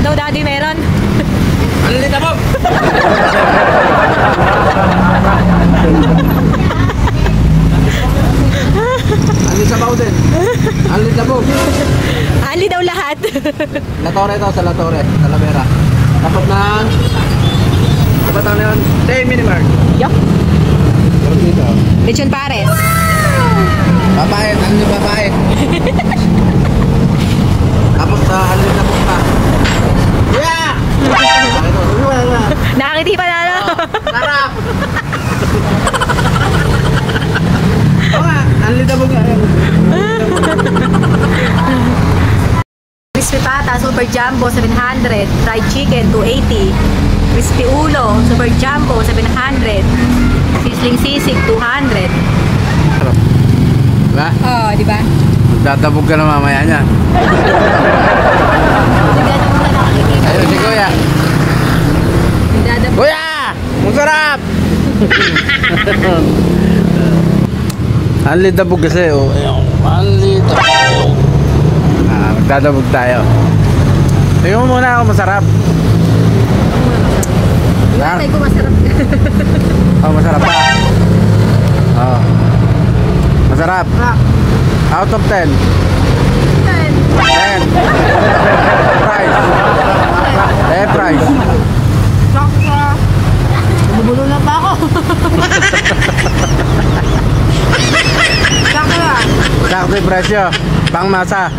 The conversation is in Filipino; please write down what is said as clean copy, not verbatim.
daw daddy meron? Ano dito po? Ali sa baw din. Ali sa baw. Ali daw lahat. Latore ito sa Latore, Talavera. Dapat na dapat na yun. Say minimart. Yup. Pero dito. Lechon pares. Babae, ano yung babae? Tapos ali sa baw ka. Yeah! Nakakiti pa na, no? Sarap! Oo nga, ali sa baw nga. Crispy pata, super jumbo, 700. Fried chicken, 280. Crispy ulo, super jumbo, 700. Sizzling sisig, 200. Sarap. Diba? Oh, di ba? Magdadabog ka na mamaya niya. Ayun si Kuya. Nagdadabog. Kuya! Masarap! Anli dabog kasi oh. Anli dabog. Magdadabog tayo. Tingnan mo muna ako masarap. Ay, ko masarap. Oh, masarap pa. Oh. Masarap. Out of 10. 10. Price. Price. Bumulo na pa ako. Sakto yung presyo. Pang masa.